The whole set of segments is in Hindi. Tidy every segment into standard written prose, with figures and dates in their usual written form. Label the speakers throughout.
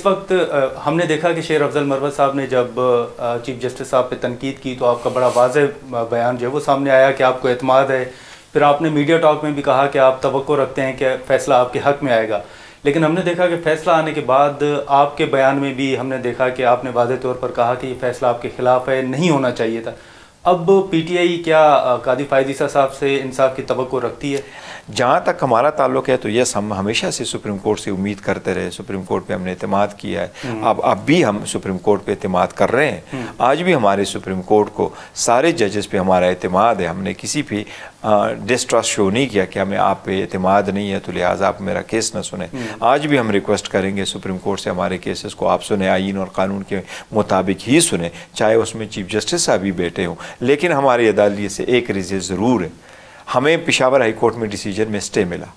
Speaker 1: वक्त हमने देखा कि शेर अफजल मरवत साहब ने जब चीफ जस्टिस साहब पे तनकीद की तो आपका बड़ा वाज़ेह बयान जो है वो सामने आया कि आपको एतमाद है। फिर आपने मीडिया टॉक में भी कहा कि आप तवक्को रखते हैं कि फ़ैसला आपके हक़ में आएगा। लेकिन हमने देखा कि फ़ैसला आने के बाद आपके बयान में भी हमने देखा कि आपने वाज़ेह तौर पर कहा कि ये फ़ैसला आपके ख़िलाफ़ है, नहीं होना चाहिए था। अब पीटीआई क्या कादी फ़ायज़ ईसा साहब से इंसाफ की तवक्को रखती है?
Speaker 2: जहाँ तक हमारा ताल्लुक़ है तो यस, हम हमेशा से सुप्रीम कोर्ट से उम्मीद करते रहे, सुप्रीम कोर्ट पे हमने एतमाद किया है। अब भी हम सुप्रीम कोर्ट पे एतमाद कर रहे हैं। आज भी हमारे सुप्रीम कोर्ट को सारे जजेस पे हमारा एतमाद है। हमने किसी भी डिस्ट्रस्ट शो नहीं किया कि हमें आप पे एतमाद नहीं है तो लिहाजा आप मेरा केस न सुने। आज भी हम रिक्वेस्ट करेंगे सुप्रीम कोर्ट से हमारे केसेस को आप सुने, आईन और कानून के मुताबिक ही सुने, चाहे उसमें चीफ जस्टिस साहब भी बैठे हों। लेकिन हमारी अदालत से एक रिज़े ज़रूर है, हमें पेशावर हाई कोर्ट में डिसीजन में स्टे मिला।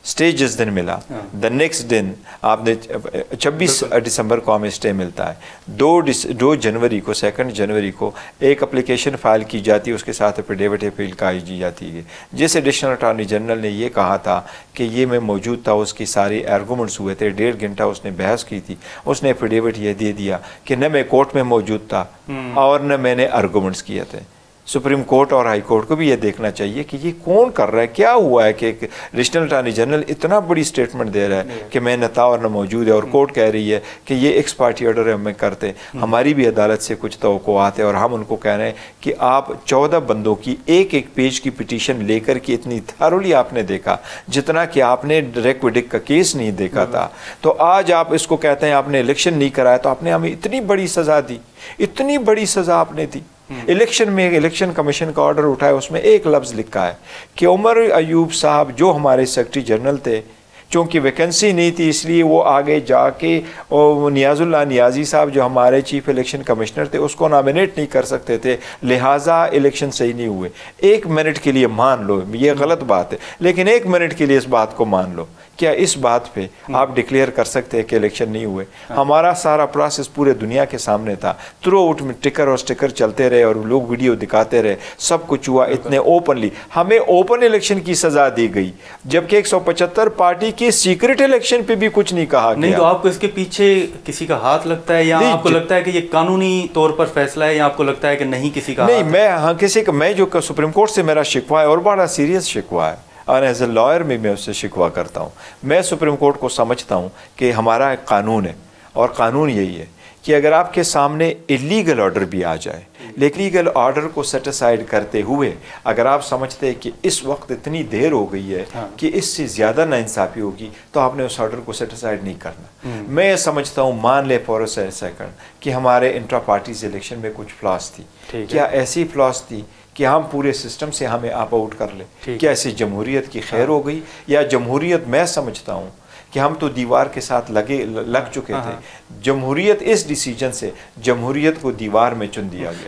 Speaker 2: स्टे जिस दिन मिला द नेक्स्ट दिन आपने 26 दिसंबर को हमें स्टे मिलता है। 2 जनवरी को 2 जनवरी को एक एप्लीकेशन फाइल की जाती है, उसके साथ एफिडेविट अपील की जाती है। जिस एडिशनल अटॉर्नी जनरल ने ये कहा था कि ये मैं मौजूद था, उसकी सारी आर्गूमेंट्स हुए थे, 1.5 घंटा उसने बहस की थी। उसने एफिडेविट ये दे दिया कि न मैं कोर्ट में मौजूद था और न मैंने आर्गूमेंट्स किए थे। सुप्रीम कोर्ट और हाई कोर्ट को भी ये देखना चाहिए कि ये कौन कर रहा है, क्या हुआ है कि एक एडिशनल अटॉर्नी जनरल इतना बड़ी स्टेटमेंट दे रहा है कि मैं न था और न मौजूद है, और कोर्ट कह रही है कि ये एक्स पार्टी ऑर्डर है, हमें करते। हमारी भी अदालत से कुछ तवक्कुआत है और हम उनको कह रहे हैं कि आप 14 बंदों की एक पेज की पिटीशन लेकर के इतनी थारोली आपने देखा जितना कि आपने डायरेक्ट विडिक का केस नहीं देखा था। तो आज आप इसको कहते हैं आपने इलेक्शन नहीं कराया, तो आपने हमें इतनी बड़ी सज़ा दी, इतनी बड़ी सज़ा आपने दी। इलेक्शन में इलेक्शन कमीशन का ऑर्डर उठाया, उसमें एक लफ्ज़ लिखा है कि उमर अयूब साहब जो हमारे सेक्रेटरी जनरल थे, चूँकि वैकेंसी नहीं थी इसलिए वो आगे जाके और नियाज़ुल्लाह नियाज़ी साहब जो हमारे चीफ इलेक्शन कमिश्नर थे उसको नॉमिनेट नहीं कर सकते थे, लिहाजा इलेक्शन सही नहीं हुए। 1 मिनट के लिए मान लो, ये गलत बात है, लेकिन 1 मिनट के लिए इस बात को मान लो, क्या इस बात पे आप डिक्लेयर कर सकते हैं कि इलेक्शन नहीं हुए? हमारा सारा प्रोसेस पूरे दुनिया के सामने था, थ्रू आउट में टिकर और स्टिकर चलते रहे और लोग वीडियो दिखाते रहे, सब कुछ हुआ इतने ओपनली। हमें ओपन इलेक्शन की सज़ा दी गई, जबकि 175 पार्टी की सीक्रेट इलेक्शन पे भी कुछ नहीं कहा
Speaker 1: नहीं। तो आपको इसके पीछे किसी का हाथ लगता है, या आपको लगता है कि ये कानूनी तौर पर फैसला है, या आपको लगता है कि नहीं किसी का
Speaker 2: नहीं? मैं किसी का, मैं जो सुप्रीम कोर्ट से मेरा शिकवा है और बड़ा सीरियस शिकवा है, और एज ए लॉयर में मैं उससे शिकवा करता हूँ। मैं सुप्रीम कोर्ट को समझता हूँ कि हमारा एक कानून है, और कानून यही है कि अगर आपके सामने इलीगल ऑर्डर भी आ जाए, लेकिन लीगल ऑर्डर को सेटिसाइड करते हुए अगर आप समझते हैं कि इस वक्त इतनी देर हो गई है कि इससे ज़्यादा नाइंसाफ़ी होगी, तो आपने उस ऑर्डर को सेटिसाइड नहीं करना। मैं समझता हूँ, मान ले फॉर अ सेकंड कि हमारे इंट्रा पार्टीज इलेक्शन में कुछ फ्लॉस थी, क्या ऐसी फ्लॉस थी कि हम पूरे सिस्टम से हमें आप आउट कर ले? क्या ऐसी जमहूरियत की खैर हो गई? या जमहूरियत, मैं समझता हूँ कि हम तो दीवार के साथ लग चुके थे। जमहूरियत, इस डिसीजन से जमहूरियत को दीवार में चुन दिया गया।